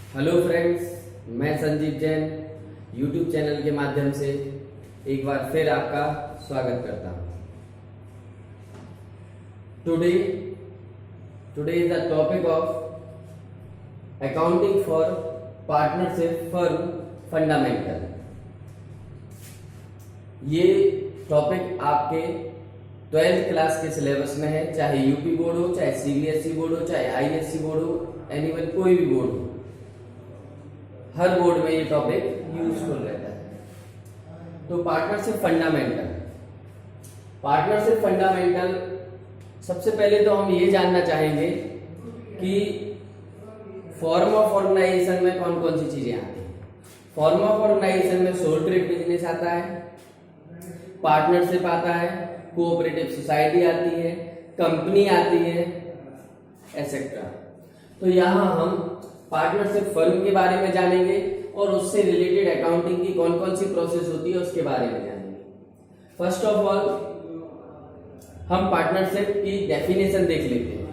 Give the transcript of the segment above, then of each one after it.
Hello friends, मैं Sanjeev Jain YouTube channel के माध्यम से एक बार फिर आपका स्वागत करता हूं। Today is the topic of accounting for partnership firm fundamental. ये टॉपिक आपके 12th क्लास के सिलेबस में है, चाहे यूपी बोर्ड हो, चाहे सीबीएसई बोर्ड हो, चाहे आईएससी बोर्ड हो, एनीवन कोई भी बोर्ड हो, हर बोर्ड में ये टॉपिक यूजफुल रहता है। तो पार्टनरशिप फंडामेंटल सबसे पहले तो हम ये जानना चाहेंगे कि फॉर्म ऑफ ऑर्गेनाइजेशन में कौन कौन सी चीजें आती हैं। फॉर्म ऑफ ऑर्गेनाइजेशन में सोल ट्रेड बिजनेस आता है, पार्टनरशिप आता है, कोऑपरेटिव सोसाइटी आती है, कंपनी आती है, एटसेट्रा। तो यहाँ हम पार्टनरशिप फर्म के बारे में जानेंगे और उससे रिलेटेड अकाउंटिंग की कौन कौन सी प्रोसेस होती है उसके बारे में जानेंगे। फर्स्ट ऑफ ऑल हम पार्टनरशिप की डेफिनेशन देख लेते हैं।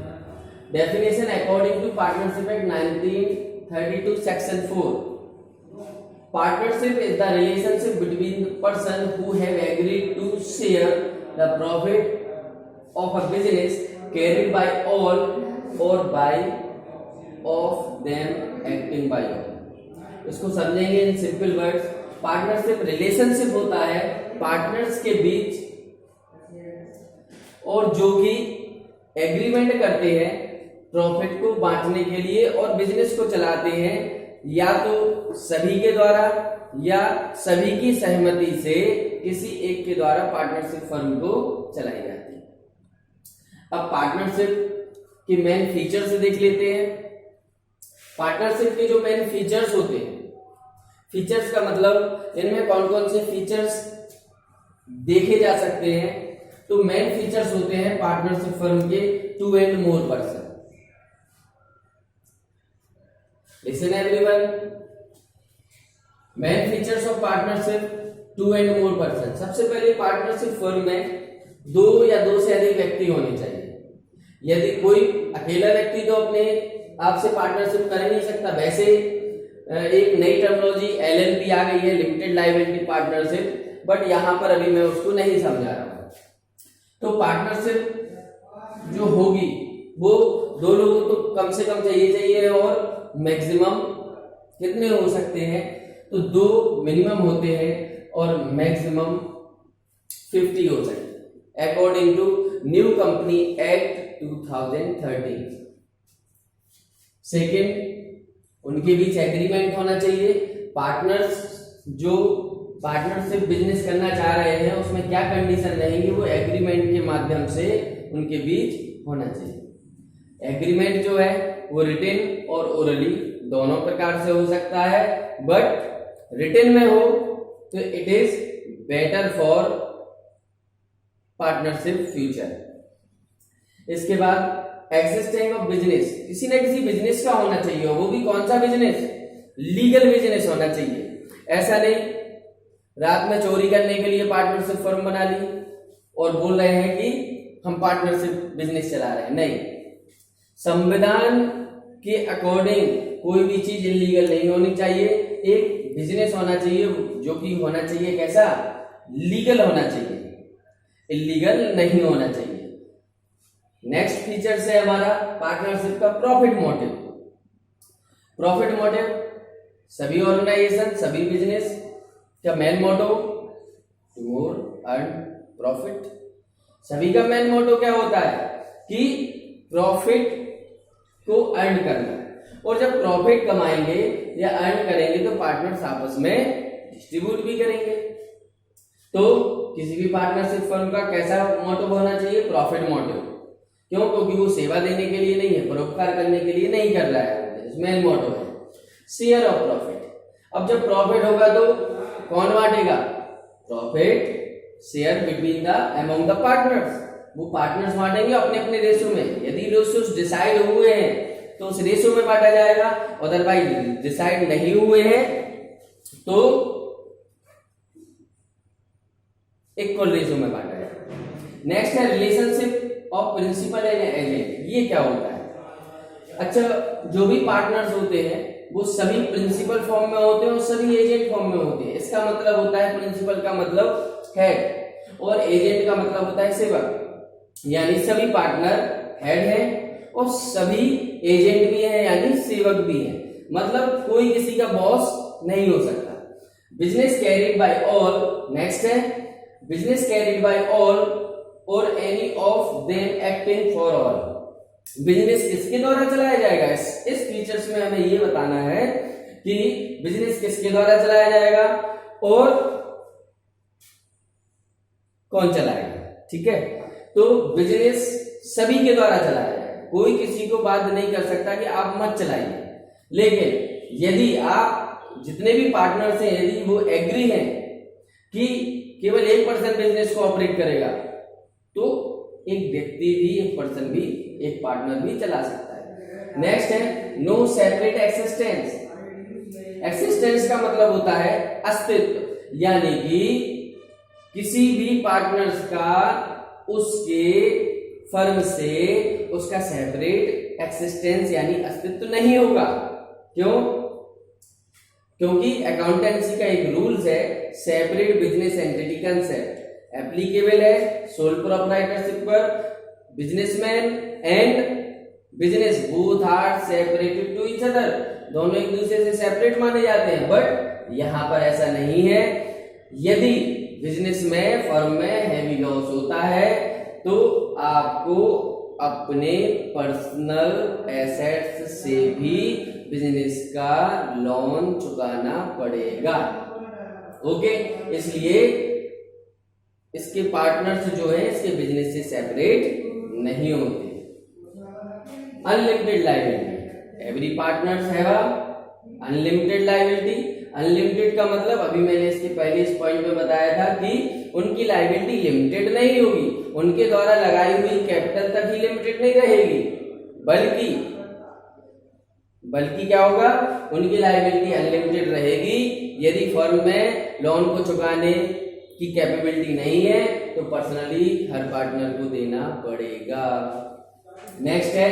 Definition according to partnership act 1932 section 4, partnership is the relationship between the person who have agreed to share the profit of a business carried by all or by of them acting by all। इसको समझेंगे इन simple words. Partnership relationship होता है partners के बीच और जो कि agreement करते हैं प्रॉफिट को बांटने के लिए और बिजनेस को चलाते हैं, या तो सभी के द्वारा या सभी की सहमति से किसी एक के द्वारा पार्टनरशिप फर्म को चलाई जाती है। अब पार्टनरशिप की मेन फीचर्स देख लेते हैं। पार्टनरशिप के जो मेन फीचर्स होते हैं, फीचर्स का मतलब इनमें कौन कौन से फीचर्स देखे जा सकते हैं। तो मेन फीचर्स होते हैं पार्टनरशिप फर्म के 2 and more person. Listen everyone, main features of partnership 2 and more person। सबसे पहले पार्टनरशिप फर्म में 2 या 2 से अधिक व्यक्ति होने चाहिए। यदि कोई अकेला व्यक्ति तो अपने आप से पार्टनरशिप कर नहीं सकता। वैसे एक नई टर्मिनोलॉजी एलएलपी आ गई है, लिमिटेड लायबिलिटी पार्टनरशिप, बट यहां पर अभी मैं उसको नहीं समझा रहा हूं। तो पार्टनरशिप जो होगी वो 2 लोगों तो कम से कम चाहिए और मैक्सिमम कितने हो सकते हैं, तो 2 मिनिमम होते हैं और मैक्सिमम 50 हो सकते हैं according to new company act 2013। Second, उनके बीच एग्रीमेंट होना चाहिए। पार्टनर्स जो पार्टनरशिप बिजनेस करना चाह रहे हैं उसमें क्या कंडीशन रहेंगी वो एग्रीमेंट के माध्यम से उनके बीच होना चाहिए। एग्रीमेंट जो है वो रिटेन और ओरली दोनों प्रकार से हो सकता है, बट रिटेन में हो तो it is better for partnership future. इसके बाद एग्जिस्टिंग ऑफ बिजनेस, किसी न किसी बिजनेस का होना चाहिए, वो भी कौन सा बिजनेस, लीगल बिजनेस होना चाहिए। ऐसा नहीं रात में चोरी करने के लिए पार्टनरशिप फर्म बना ली और बोल रहे हैं कि हम पार्टनरशिप बिजनेस चला रहे हैं। नहीं, संविधान के अकॉर्डिंग कोई भी चीज इलीगल नहीं होनी चाहिए। एक बिजनेस होना चाहिए जो कि होना चाहिए कैसा, लीगल होना चाहिए, इलीगल नहीं होना चाहिए। नेक्स्ट फीचर है हमारा पार्टनरशिप का प्रॉफिट मोटिव। प्रॉफिट मोटिव सभी ऑर्गेनाइजेशन, सभी बिजनेस का main motto to more earn profit. सभी का मेन मोटो क्या होता है कि प्रॉफिट को अर्न करना है, और जब प्रॉफिट कमाएंगे या अर्न करेंगे तो पार्टनर्स आपस में डिस्ट्रीब्यूट भी करेंगे। तो किसी भी पार्टनरशिप फर्म का कैसा मोटिव होना चाहिए, प्रॉफिट मोटिव। क्यों? क्योंकि वो सेवा देने के लिए नहीं है, परोपकार करने के लिए नहीं कर रहा है, मेन मोटिव है शेयर ऑफ प्रॉफिट। अब जब प्रॉफिट होगा तो कौन बांटेगा, profit share between the among the partners. वो पार्टनर्स बांटेंगे अपने अपने रेशो में। यदि रेशोस डिसाइड हुए हैं तो उस रेशो में बांटा जाएगा, अदरवाइज डिसाइड नहीं हुए हैं तो इक्वल रेशो में बांटा जाएगा। नेक्स्ट है relationship of principal and agent. ये क्या होता है? अच्छा, जो भी पार्टनर्स होते हैं वो सभी प्रिंसिपल फॉर्म में होते हैं और सभी एजेंट फॉर्म में होते हैं। इसका मतलब होता है प्रिंसिपल का मतलब हेड और एजेंट का मतलब होता है सेवक, यानी सभी पार्टनर हेड है और सभी एजेंट भी है यानी सेवक भी है, मतलब कोई किसी का बॉस नहीं हो सकता। Business carried by all, next है बिजनेस कैरिड बाय ऑल और any of them acting for all. Business किसके द्वारा चलाया जाएगा, इस फीचर्स में हमें ये बताना है कि बिजनेस किसके द्वारा चलाया जाएगा और कौन चलाएगा। ठीक है, तो बिजनेस सभी के द्वारा चलाया जाएगा, कोई किसी को बाध्य नहीं कर सकता कि आप मत चलाइए। लेकिन यदि आप जितने भी पार्टनर्स हैं यदि वो एग्री हैं कि केवल एक पर्सन बिजनेस को ऑपरेट करेगा तो एक व्यक्ति भी, एक पर्सन भी, एक पार्टनर भी चला सकता है। नेक्स्ट है नो सेपरेट एक्सिस्टेंस। एक्सिस्टेंस का मतलब होता है अस्तित्व, यानी कि किसी भी पार्टनर्स का उसके फर्म से उसका सेपरेट एक्सिस्टेंस यानी अस्तित्व नहीं होगा। क्यों? क्योंकि अकाउंटेंसी का एक रूल्स है separate business entity concept, applicable है सोल प्रोप्राइटरशिप पर। Businessman and business both are separated to each other, दोनों एक दूसरे से सेपरेट माने जाते हैं, बट यहां पर ऐसा नहीं है। यदि बिजनेस में फर्म में हैवी लॉस होता है तो आपको अपने पर्सनल एसेट्स से भी बिजनेस का लोन चुकाना पड़ेगा। ओके, इसलिए इसके पार्टनर्स जो है इसके बिजनेस से सेपरेट नहीं होते। Unlimited liability, every partners have unlimited liability. Unlimited का मतलब अभी मैंने इसके पहले इस पॉइंट में बताया था कि उनकी लायबिलिटी लिमिटेड नहीं होगी, उनके द्वारा लगाई हुई कैपिटल तक ही लिमिटेड नहीं रहेगी, बल्कि क्या होगा, उनकी लायबिलिटी अनलिमिटेड रहेगी। यदि फर्म में लोन को चुकाने की कैपेबिलिटी नहीं है तो पर्सनली हर पार्टनर को देना पड़ेगा। नेक्स्ट है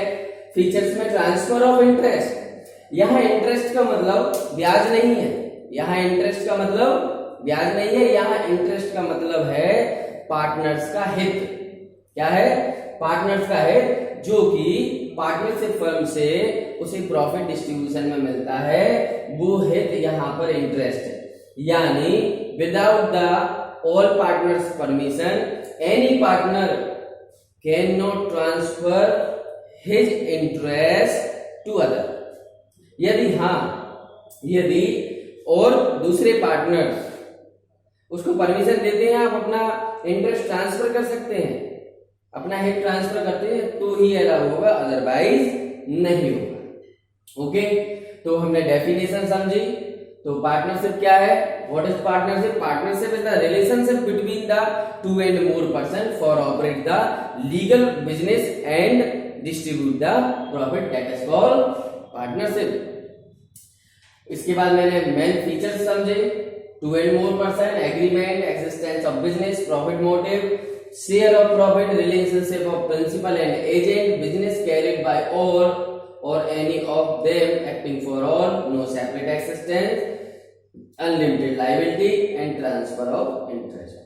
फीचर्स में ट्रांसफर ऑफ इंटरेस्ट। यहाँ इंटरेस्ट का मतलब ब्याज नहीं है, यहाँ इंटरेस्ट का मतलब ब्याज नहीं है, यहाँ इंटरेस्ट का मतलब है पार्टनर्स का हित। क्या है? पार्टनर्स का हित, जो कि पार्टनरशिप फर्म से उसे प्रॉफिट डिस्ट्रीब्यूशन में मिलता है, वो हित यहाँ पर इंटरेस्ट है। यानी without the all partners permission any partner can not transfer his interest to other. यदि और दूसरे पार्टनर उसको परमिशन देते हैं आप अपना इंटरेस्ट ट्रांसफर कर सकते हैं, अपना हित ट्रांसफर करते हैं तो ही अलाउ होगा, अदरवाइज नहीं होगा। ओके, तो हमने डेफिनेशन समझी। तो पार्टनरशिप क्या है? What is partnership? Partnership is the relationship between the two and more person for operate the legal business and distribute the profit, that is called partnership. इसके बाद मैंने मेन फीचर्स समझे, two and more person, agreement, existence of business, profit motive, share of profit, relationship of principal and agent, business carried by all or any of them acting for all, no separate existence, unlimited liability and transfer of interest।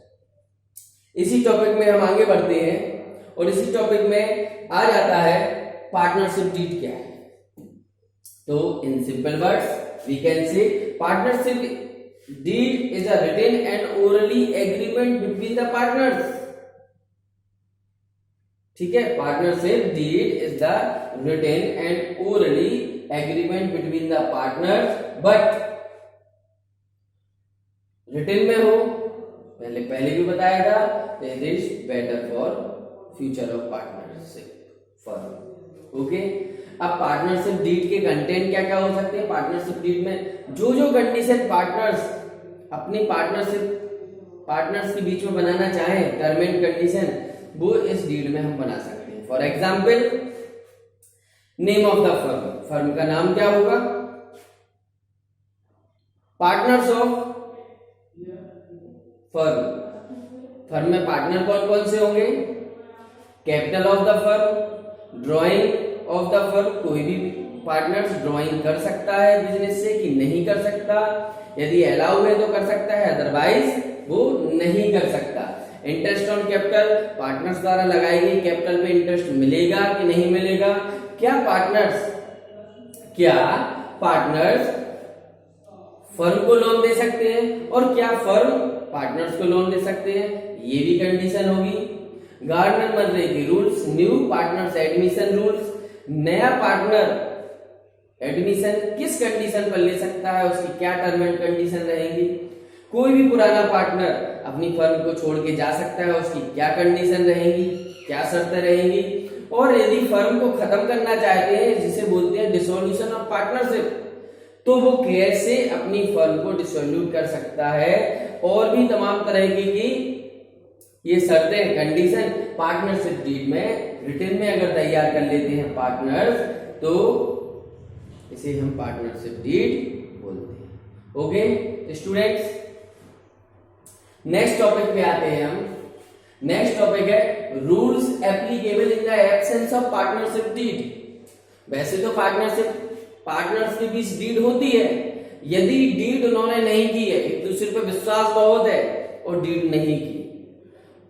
इसी topic में हम आगे बढ़ते हैं और इसी topic में आ जाता है पार्टनरशिप डीड क्या है। तो in simple words we can say partnership deed is a written and orally agreement between the partners. ठीक है, partnership deed is the written and orally agreement between the partners, but written में हो, पहले भी बताया था, it is better for future of partnership firm. Okay, अब partnership deed के कंटेंट क्या क्या हो सकते हैं? पार्टनरशिप डीड में जो कंडीशन पार्टनर्स अपनी पार्टनर्स के बीच में बनाना चाहें, टर्म एंड कंडीशन, वो इस डीड में हम बना सकते हैं। For example, name of the firm, firm का नाम क्या होगा? पार्टनर्स ऑफ फर्म, फर्म में पार्टनर कौन कौन से होंगे? Capital of the firm, drawing, of the firm, कोई भी पार्टनर्स ड्राइंग कर सकता है बिजनेस से कि नहीं कर सकता, यदि अलाउ है तो कर सकता है, अदरवाइज वो नहीं कर सकता। इंटरेस्ट ऑन कैपिटल, पार्टनर्स द्वारा लगाई गई कैपिटल पे इंटरेस्ट मिलेगा कि नहीं मिलेगा। क्या पार्टनर्स फर्म को लोन दे सकते हैं और क्या फर्म पार्टनर्स को लोन दे सकते हैं, ये भी कंडीशन होगी। गार्डनर मर्रे की rules, new partners admission rules, नया पार्टनर एडमिशन किस कंडीशन पर ले सकता है, उसकी क्या टर्म एंड कंडीशन रहेंगी। कोई भी पुराना पार्टनर अपनी फर्म को छोड़ के जा सकता है, उसकी क्या कंडीशन रहेंगी, क्या शर्तें रहेंगी। और यदि फर्म को खत्म करना चाहते हैं, जिसे बोलते हैं डिसोल्यूशन ऑफ पार्टनरशिप, तो वो कैसे अपनी फर्म को डिसोल्यूट कर सकता है। और भी तमाम तरह की ये शर्तें, कंडीशन पार्टनरशिप डीड में रिटन में अगर तैयार कर लेते हैं पार्टनर्स, तो इसे हम पार्टनरशिप डीड बोलते हैं। ओके स्टूडेंट्स, नेक्स्ट टॉपिक पे आते हैं हम। नेक्स्ट टॉपिक है rules applicable in the absence of partnership deed. वैसे तो पार्टनर्स के बीच डीड होती है, यदि डीड उन्होंने नहीं की है, एक दूसरे पर विश्वास बहुत है और डीड नहीं की,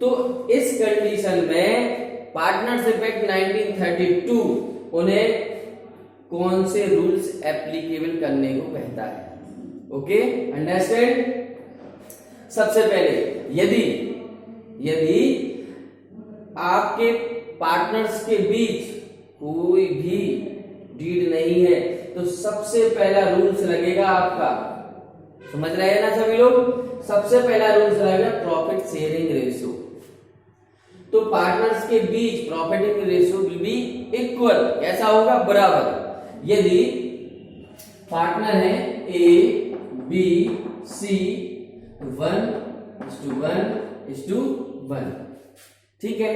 तो इस कंडीशन में पार्टनरशिप एक्ट 1932 उन्हें कौन से रूल्स एप्लीकेबल करने को कहता है। Okay understand. सबसे पहले यदि आपके पार्टनर्स के बीच कोई भी डीड नहीं है, तो सबसे पहला रूल्स लगेगा आपका, समझ रहे हैं ना सभी लोग, सबसे पहला रूल्स लगेगा प्रॉफिट शेयरिंग रेशियो। तो पार्टनर्स के बीच profit ratio will be equal, कैसा होगा, बराबर। यदि पार्टनर है ए बी सी 1:1:1, ठीक है।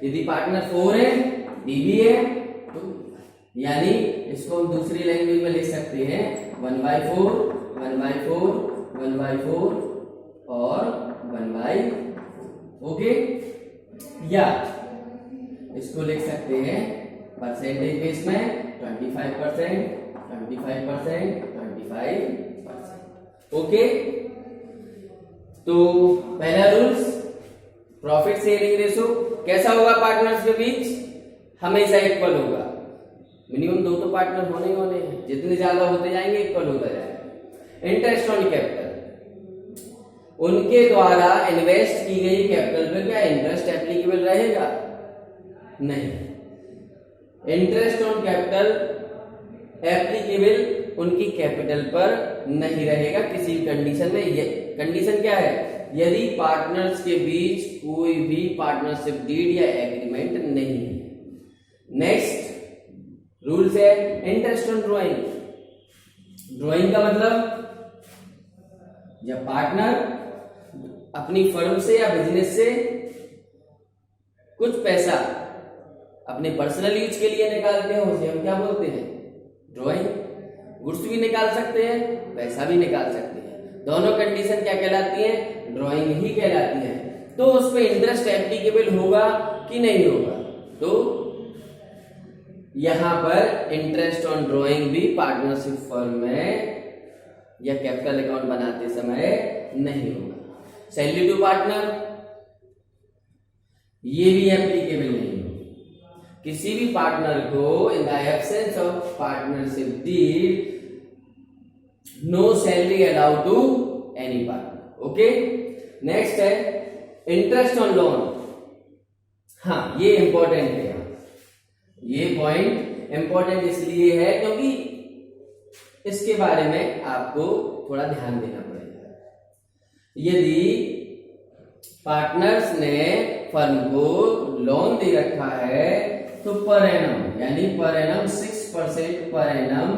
यदि पार्टनर 4 है, डी भी है, तो यानी इसको हम दूसरी लैंग्वेज में लिख सकते हैं 1/4, 1/4, 1/4 और 1/4। ओके, या इसको लिख सकते हैं परसेंटेज बेस में 25%, 25%, 25%। ओके, तो पहला रूल्स प्रॉफिट शेयरिंग रेशो कैसा होगा, पार्टनर्स के बीच हमेशा इक्वल होगा। मिनिमम 2 तो पार्टनर होने ही होने हैं, जितने ज्यादा होते जाएंगे इक्वल होता जाएगा। इंटरेस्ट ऑन कैपिटल, उनके द्वारा इन्वेस्ट की गई कैपिटल पर क्या इंटरेस्ट एप्लीकेबल रहेगा, नहीं। इंटरेस्ट ऑन कैपिटल एप्लीकेबल उनकी कैपिटल पर नहीं रहेगा किसी कंडीशन में। ये कंडीशन क्या है, यदि पार्टनर्स के बीच कोई भी पार्टनरशिप डीड या एग्रीमेंट नहीं है। नेक्स्ट रूल्स है इंटरेस्ट ऑन ड्राइंग। ड्राइंग का मतलब, जब पार्टनर अपनी फर्म से या बिजनेस से कुछ पैसा अपने पर्सनल यूज के लिए निकालते हैं, उसे हम क्या बोलते हैं, ड्राइंग। गुड्स भी निकाल सकते हैं, पैसा भी निकाल सकते हैं, दोनों कंडीशन क्या कहलाती है, ड्राइंग ही कहलाती है। तो उस पर इंटरेस्ट एप्लीकेबल होगा कि नहीं होगा, तो यहां पर इंटरेस्ट ऑन ड्राइंग भी पार्टनरशिप फर्म में या कैपिटल अकाउंट बनाते समय नहीं होगा। सैलरी टू पार्टनर, ये भी एप्लीकेबल नहीं होगा किसी भी पार्टनर को। In the absence of partnership deed, no salary allowed to any partner. Okay, next है इंटरेस्ट ऑन लोन। हाँ, ये इंपॉर्टेंट है, ये पॉइंट इंपॉर्टेंट इसलिए है क्योंकि इसके बारे में आपको थोड़ा ध्यान देना पड़ेगा। यदि पार्टनर्स ने फर्म को लोन दे रखा है, तो पर एनम यानी per annum 6% per annum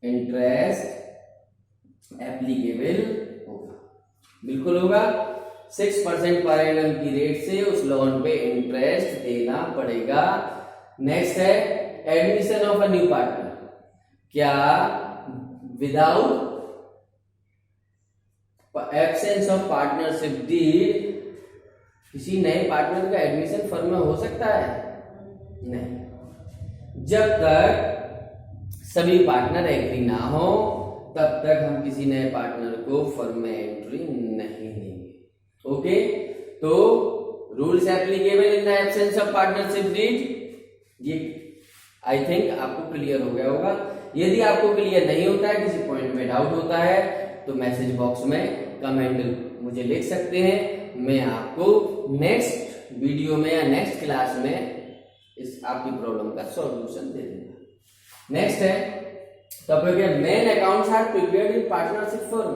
interest applicable होगा, बिल्कुल होगा। 6% पर एनम की रेट से उस लोन पे इंटरेस्ट देना पड़ेगा। नेक्स्ट है admission of a new partner. क्या without absence of partnership deed किसी नए पार्टनर का एडमिशन फर्म में हो सकता है? नहीं। जब तक सभी पार्टनर एग्री ना हो तब तक हम किसी नए पार्टनर को फर्म में एंट्री नहीं देंगे। ओके, तो rules applicable in the absence of partnership deed, ये आई थिंक आपको क्लियर हो गया होगा। यदि आपको क्लियर नहीं होता है, किसी पॉइंट में डाउट होता है, तो मैसेज बॉक्स में कमेंट मुझे लिख सकते हैं। मैं आपको नेक्स्ट वीडियो में या नेक्स्ट क्लास में इस आपकी प्रॉब्लम का सॉल्यूशन दे दूंगा। नेक्स्ट है टॉपिक है main accounts are prepared in partnership firm.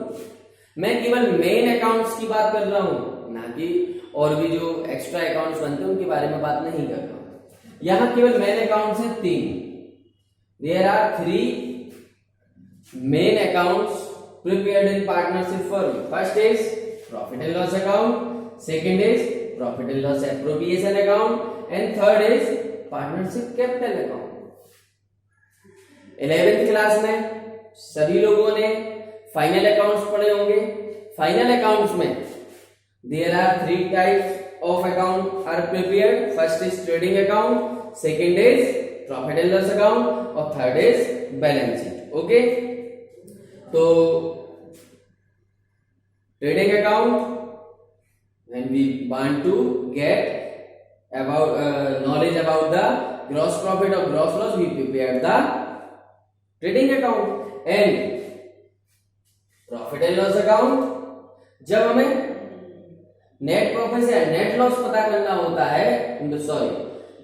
मैं केवल मेन अकाउंट्स की बात कर रहा हूं, ना कि और भी जो एक्स्ट्रा अकाउंट्स बनते हैं उनके बारे में बात नहीं कर रहा हूं। यहां केवल मेन अकाउंट्स हैं 3। There are 3 main accounts prepared in partnership firm. First is profit and loss account, second is profit and loss appropriation account, and third is partnership capital account. 11th class में सभी लोगों ने final accounts पढ़े होंगे। Final accounts में there are 3 types of account are prepared. First is trading account, second is profit and loss account, और third is balance sheet. Okay, तो trading account when we want to get about knowledge about the gross profit or gross loss, we prepare the trading account. And profit and loss account जब हमें net profit या net loss पता करना होता है,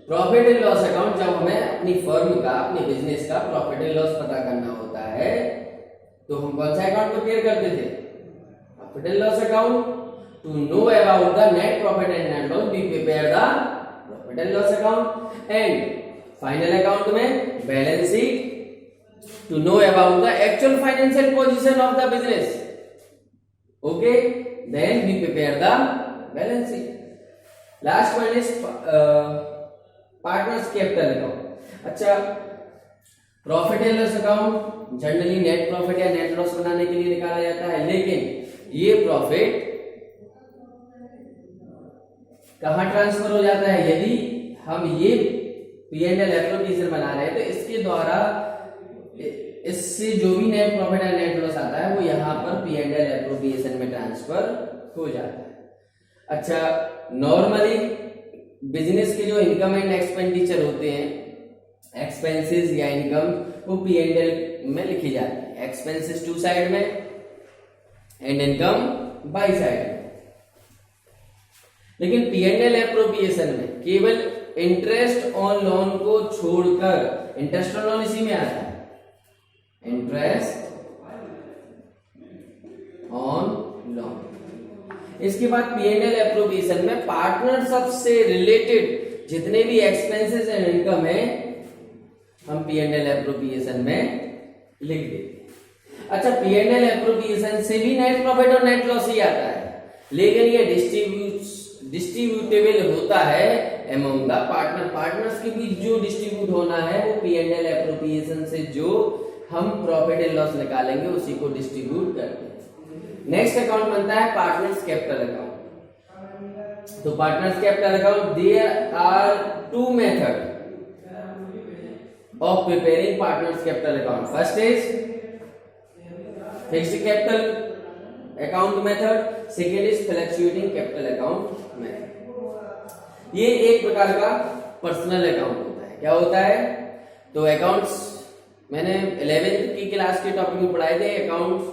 profit and loss account जब हमें अपनी फर्म का, अपने बिजनेस का प्रॉफिट एंड लॉस पता करना होता है, तो हम कौन सा अकाउंट प्रिपेयर करते थे? Profit and loss account. To know about the net profit and net loss we prepare the profit and loss account. And final account में balance sheet, to know about the actual financial position of the business. Okay, then we prepare the balance sheet. Last one is partners capital account. अच्छा, profit and loss account generally net profit या net loss बनाने के लिए निकाला जाता है, लेकिन ये प्रॉफिट कहां ट्रांसफर हो जाता है? यदि हम ये P&L एप्रोप्रिएशन बना रहे हैं तो इसके द्वारा इससे जो भी नेट प्रॉफिट या नेट लॉस आता है वो यहाँ पर P&L एप्रोप्रिएशन में ट्रांसफर हो जाता है। अच्छा, नॉर्मली बिजनेस के जो इनकम एंड एक्सपेंडिचर होते हैं, एक्सपेंसेस या इनकम, वो P&L में लिखी जाती है। एक्सपेंसेस 2 साइड में एंड इनकम बाई साइड में। लेकिन P&L एप्रोप्रिएशन में केवल इंटरेस्ट ऑन लोन को छोड़कर, इंटरेस्ट ऑन लोन इसी में आता है, इंटरेस्ट ऑन लोन। इसके बाद P&L एप्रोप्रिएशन में पार्टनरशिप से रिलेटेड जितने भी एक्सपेंसेस एंड इनकम है हम P&L एप्रोप्रिएशन में लिख देते हैं। अच्छा, P&L एप्रोप्रिएशन से भी नेट प्रॉफिट और नेट लॉस ही आता है, लेकिन ये डिस्ट्रीब्यूटेबल होता है अमंग द पार्टनर्स के बीच। जो डिस्ट्रीब्यूट होना है वो P&L एप्रोप्रिएशन से जो हम प्रॉफिट एंड लॉस निकालेंगे उसी को डिस्ट्रीब्यूट करते हैं। नेक्स्ट अकाउंट बनता है पार्टनर्स कैपिटल अकाउंट। तो partners capital account, there are 2 method of preparing partners capital account. First is fixed capital account method, second is fluctuating capital account method. ये एक प्रकार का पर्सनल अकाउंट होता है। क्या होता है? तो अकाउंट्स मैंने 11th की क्लास के टॉपिक में पढ़ाए थे। अकाउंट्स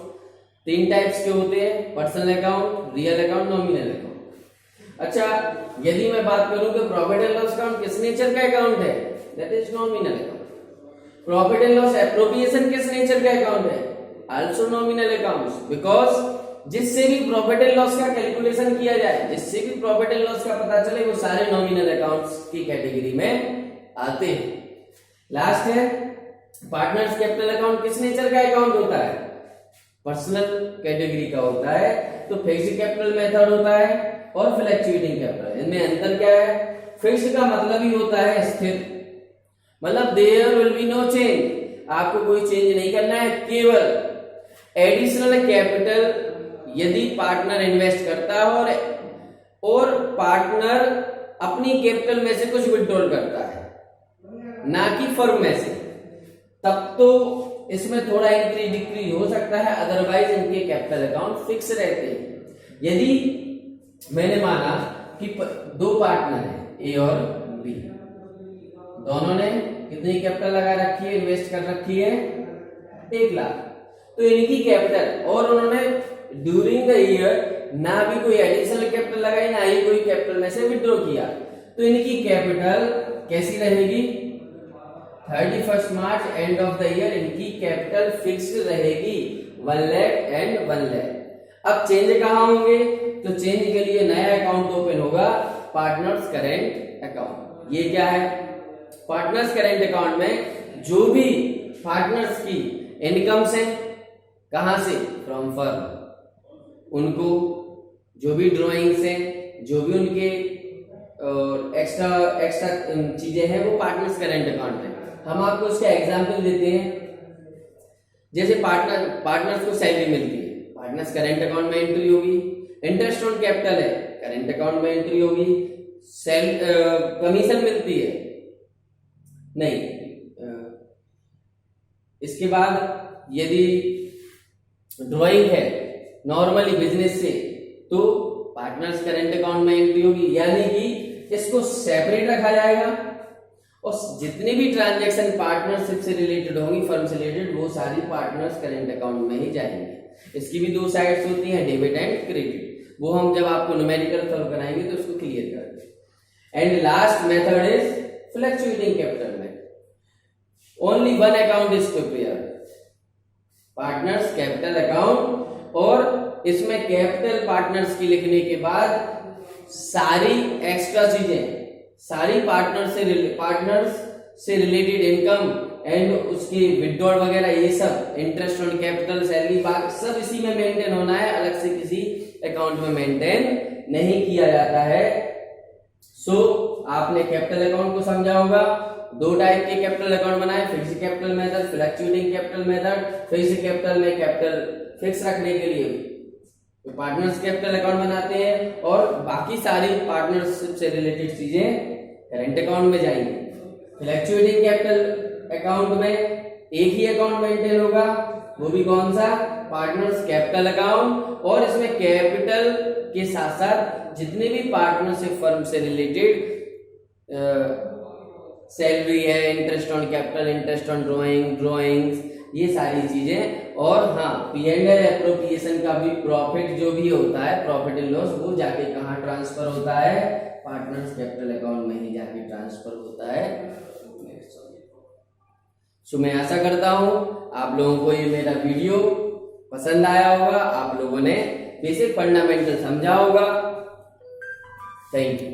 3 टाइप्स के होते हैं, personal account, real account, nominal account. अच्छा, यदि मैं बात करूं कि प्रॉफिट एंड लॉस अकाउंट किस नेचर का अकाउंट है? That is nominal account. Profit and loss appropriation किस नेचर का अकाउंट है? आल्सो नॉमिनल अकाउंट्स, बिकॉज जिससे भी प्रॉफिट एंड लॉस का कैलकुलेशन किया जाए, जिससे भी प्रॉफिट एंड लॉस का पता चले, वो सारे नॉमिनल अकाउंट्स की कैटेगरी में आते हैं। लास्ट है पार्टनर्स कैपिटल अकाउंट। किस नेचर का अकाउंट होता है? पर्सनल कैटेगरी का होता है। तो फिक्स्ड कैपिटल मेथड होता है और फ्लक्चुएटिंग कैपिटल। इनमें अंतर क्या है? फिक्स्ड का मतलब ही होता है स्थिर, मतलब there will be no change, आपको कोई चेंज नहीं करना है। केवल एडिशनल कैपिटल यदि पार्टनर इन्वेस्ट करता है और पार्टनर अपनी कैपिटल में से कुछ विड्रॉल करता है, ना कि फर्म में से, तब तो इसमें थोड़ा इंक्रीज डिक्रीज हो सकता है, अदरवाइज इनके कैपिटल अकाउंट फिक्स रहते हैं। यदि मैंने माना कि दो पार्टनर है ए और बी, दोनों ने कितनी कैपिटल लगा रखी है, इन्वेस्ट कर रखी है 1 लाख, तो इनकी कैपिटल, और उन्होंने ड्यूरिंग द ईयर ना भी कोई एडिशनल कैपिटल लगाई ना ही कोई कैपिटल में से विड्रॉ किया, तो इनकी कैपिटल कैसी रहेगी, 31 मार्च एंड ऑफ द ईयर इनकी कैपिटल फिक्स्ड रहेगी 1 लाख एंड 1 लाख। अब चेंज कहाँ होंगे, तो चेंज के लिए नया अकाउंट ओपन होगा, पार्टनर्स करेंट अकाउंट। ये क्या है, पार्टनर्स करेंट अकाउंट में जो भी पार्टनर्स की इनकम से, कहां से, फ्रॉम फर्म, उनको जो भी ड्रॉइंग से, जो भी उनके एक्स्ट्रा चीजें हैं वो पार्टनर्स करेंट अकाउंट में। हम आपको इसका एग्जांपल देते हैं, जैसे पार्टनर्स को सैलरी मिलती है, पार्टनर्स करेंट अकाउंट में एंट्री होगी, इंटरेस्ट ऑन कैपिटल है करेंट अकाउंट में एंट्री होगी, कमीशन मिलती है नहीं, इसके बाद यदि ड्रॉइंग है नॉर्मली बिजनेस से, तो पार्टनर्स करेंट अकाउंट में एंट्री होगी, यानी कि इसको सेपरेट रखा जाएगा और जितनी भी ट्रांजैक्शन पार्टनरशिप से रिलेटेड होंगी, फर्म से रिलेटेड, वो सारी पार्टनर्स करेंट अकाउंट में ही जाएंगे। इसकी भी 2 साइड्स होती हैं, डेबिट एंड क्रेडिट, वो हम जब आपको न्यूमेरिकल सॉल्व कराएंगे तो उसको क्लियर करेंगे। And last method is fluctuating capital method. Only one account is prepare, partners capital account, और इसमें कैपिटल पार्टनर्स की लिखने के बाद सारी एक्स्ट्रा चीजें, सारी पार्टनर्स से रिलेटेड इनकम एंड उसकी विड्रॉल वगैरह, ये सब इंटरेस्ट ऑन कैपिटल, सैलरी, सब इसी में मेंटेन होना है, अलग से किसी अकाउंट में मेंटेन नहीं किया जाता है। सो आपने कैपिटल अकाउंट को समझा होगा, 2 टाइप के कैपिटल अकाउंट बनाए, fixed capital method, fluctuating capital method. Fixed capital में कैपिटल फिक्स रखने के लिए तो पार्टनर्स कैपिटल अकाउंट बनाते हैं, और बाकी सारी पार्टनरशिप से रिलेटेड चीजें करेंट अकाउंट में जाएंगी। फ्लक्चुएटिंग कैपिटल अकाउंट में एक ही अकाउंट मेंटेन होगा, वो भी कौन सा, पार्टनर्स कैपिटल अकाउंट, और इसमें कैपिटल के साथ साथ जितने भी पार्टनरशिप फर्म से रिलेटेड सैलरी है, interest on capital, interest on drawings, ये सारी चीजें। और हाँ, P&L एप्रोप्रिएशन का भी प्रॉफिट जो भी होता है, प्रॉफिट एंड लॉस, वो जाके कहाँ ट्रांसफर होता है, पार्टनर्स कैपिटल अकाउंट में ही जाके ट्रांसफर होता है। सो मैं आशा करता हूं आप लोगों को ये मेरा वीडियो पसंद आया होगा, आप लोगों ने बेसिक फंडामेंटल समझा होगा। Thank you.